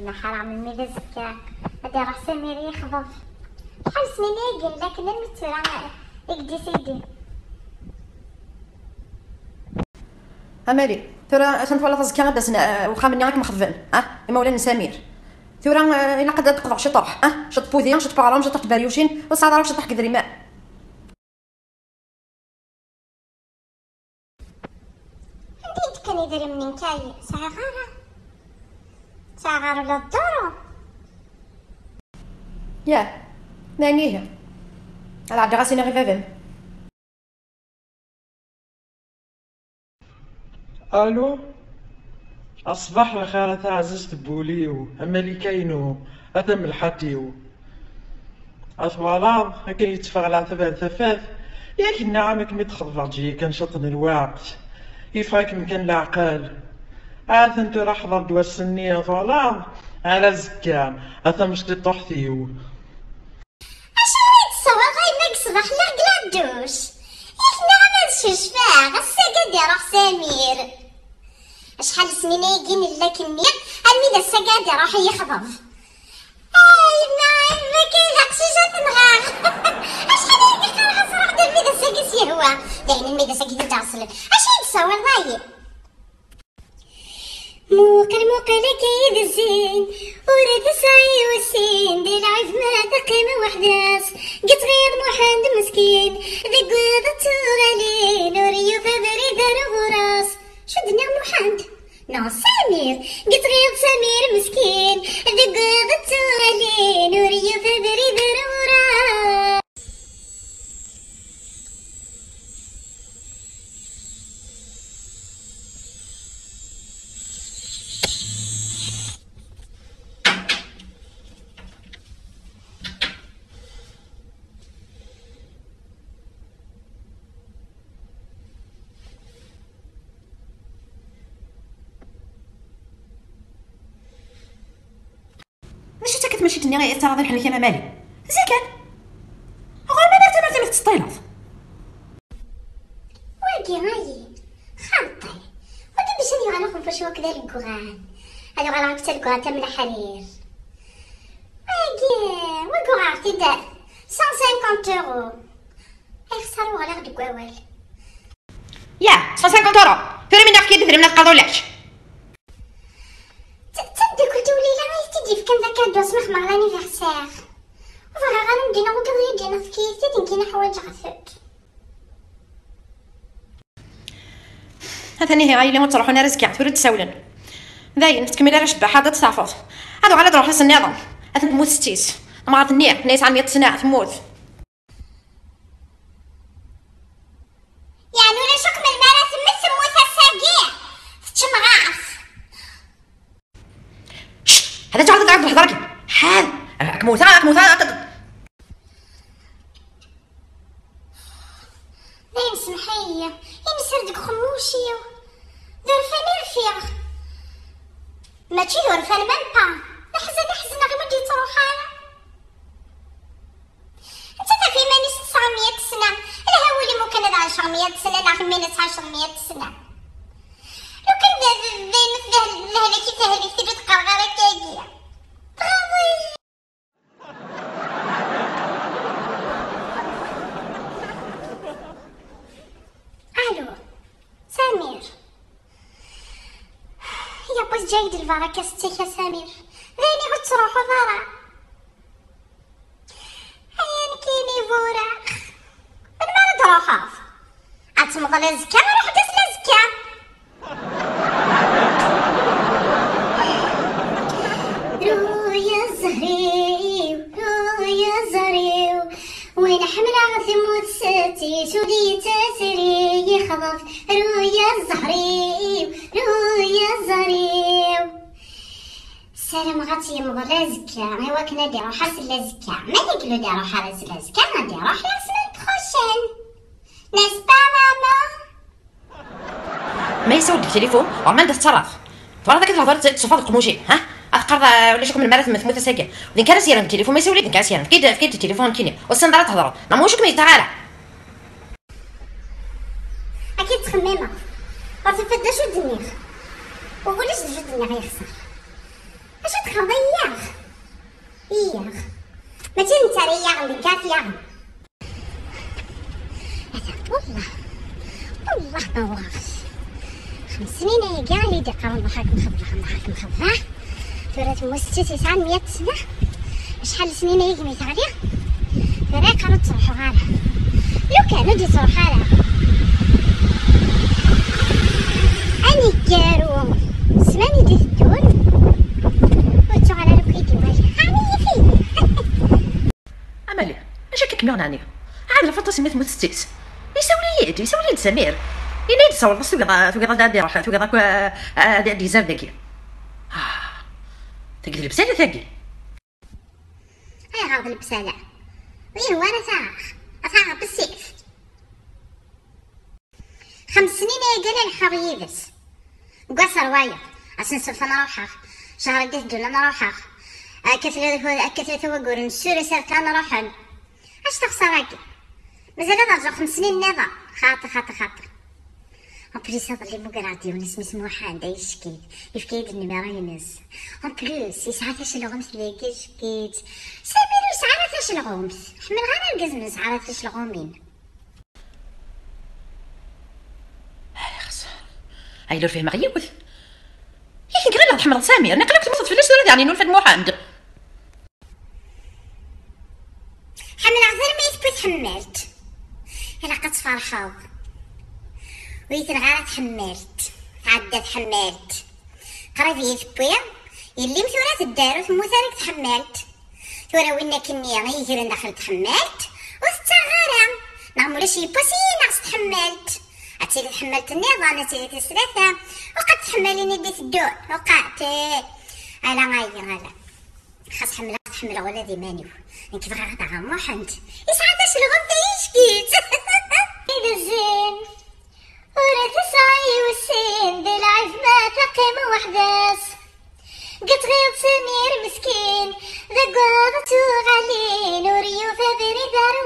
لا حرام الميدا زكاك هادي راه سمير يخضف شحال سنين يقل لكن المتورة يقدي سيدي امالي ترى تنتولى زكا غدا واخا مني راك مخضفن مولانا سمير ترى الا قد تقطع شي طرح شط بوذيان شط بارام شط بريوشين وصاد راك شط كدري ماء انت كان يدير منين كاي صغار ولا الدورو ياه نانيه على عاد غاسينا غير فافم. الو اصبح الخير تاع عزيز بوليو امالي كاينو هذا ملحتيو اطوالا هكا يتفغل على ثفاث ياك نعمك متخضر تجي كنشطن الوقت يفاك مكان العقال عاد انت راح حضر دوا السنية طولا على زكا هذا مش طحتيو اشنو يتصور غير نقصبح لا قلادوش احنا ما نشفاه الساقا ديال سمير شحال سنين يجين لك النية الميدا الساقا ديال راح يخضف ما كيلحقش تنغاغ شحال يدير صراحة الميدا الساقا سيهوا داين الميدا الساقا تعصل اشنو يتصور غير موقل كيد الزين ورد سعي والسين دير عيف ما قيمة وحداس قلت غير محمد مسكين ذي قوضة تغالي نوريو فبري دار غراس شو دنا محمد نو سمير قلت غير سمير مسكين ذي قوضة تغالي نوريو فبري دار غراس ماشي تا كتمشي تني غير تراضي بحال كيما مالي زي كان غير ما مرتي تسطيلات واقي غاي خاطي ودي باش انا غناخذ فاش هكذا الكوغان هذا غير حتى الكوغان تاع من الحرير واقي عرفتي دار 150 اورو يخسروا على غد كوال يا 150 اورو فيري من داك كيدير من القادولاش تصدق ولي لا غير تجي في كان ذاك الدوس مخمر لانيفرسير وفرا غندينا وكذا يجينا في كيسي تنكينا حوايج غفوت هثاني هي غايلي متروحون رزكا تورد تساولن داين تكمل على شباح هذا تصافط هادو على تروح لس النظام تموت ستيس ما عرفت نية ناس عم 100 سنة تموت يعني ولا شكم المرات تموت الساقية تشمغاف هذا تعرض تعرض بحضرك حال كموثان دايم سمحية يمسردك خموشي دور فاني الفيغ ماشي دور فان مالبا نحزن غير ما جيت روحانا انت تعرفي مانيش 900 سنة الهوا اللي ممكن هذا 10 سنة لا مانيش 10 سنة لو كان بين مثل كيف هذيك تبي تقرقر كاكية جايد البركة ستيك يا سمير، غيني هو تروحو ضرع هيا كيني بوراق من ما نروحو عتمضى لازكا نروح داس لازكا. رويا الزهريو رويا الزهريو وين حملة غثموت ستي سولي تسري يخضف رويا الزهريو رويا الزهريو. السلام غاتي يمضى لازكا ايوا كنا ديرو حاس لازكا ما نقلو ديرو حاس لازكا ما ديرو حاس من بروشين نسبا ماما. ما يسود التليفون وعمال تتصرف تبارك كتهضر تصفى القموشي ها افكار ولا شكون من المرات مثموثه ساكن ودين كان سيران التليفون ما يسولي دين كان سيران كيد التليفون كيني والسندرات تهضروا نموشك مي تعالى اكيد تخميمه وتفدى شو الدنيا وقوليش شو الدنيا غيخسر اش تخمضي ياغ ما تنسى رياغ اللي كاف ياغ والله ما واقف 5 سنين هي كاع اللي يقرا ضحك مخضره ثورات موستي 900 سنه شحال سنين هي كميت عليا فرا كانوا تصرحوا غاله لو كانوا دي صرحوا غاله اني كارو سماني دي الدون وتو على لوكيدي واجي هاني في امالي اش هكاك ميغناني عاد الفطاس سميت مستيس يسولي سمير ينيد تصور بس توقع دادي روح توقع دادي زاب داكي تقدر لبسالة ثاقي هاي غاض البسالة وين وانا ثاغ بالسيف 5 سنين هي قال الحرية بس وقصر وايا عشان سوف نروحها شهر قد دون نروحها كثرة وقور نسوري سرت انا نروحن اش تخسر هاكي مازال نرجع 5 سنين نظا خاطر En plus, ça va les bougarder, on est mis mohan, d'aïskid, il fait des numéros. En plus, il s'arrête chez le rhum, c'est les gishkid. C'est bien, il s'arrête chez le rhum. Je me rends le gazme, il s'arrête chez le rhum. هاي لو فيه مغيوث يمكن غير تحمل سامير نقلك تمصد في الاسود يعني نولفد محمد حمل عذر ما يثبت حملت الا قد فرحاو ويت الغارة تحملت عدات حملت قريب يثبويا يلي مثورات الدارو ثم ثانيك تحملت ثورا وينا كنيا غيجرن داخل تحملت وستغارة نعمل شي باسي ناقص تحملت عتيلي تحملت النظام عتيلي الثلاثة وقد تحمليني ديت الدور وقعت على غاية خاص تحمل ولا دي مانيو كيف غادا غموحنت يسعدش الغم يشكيت إذا زين ورا تسعي والسين دي العيف ما تقيم وحداس قد غير سمير مسكين ذا قوضتو غالين وريو فبري دارو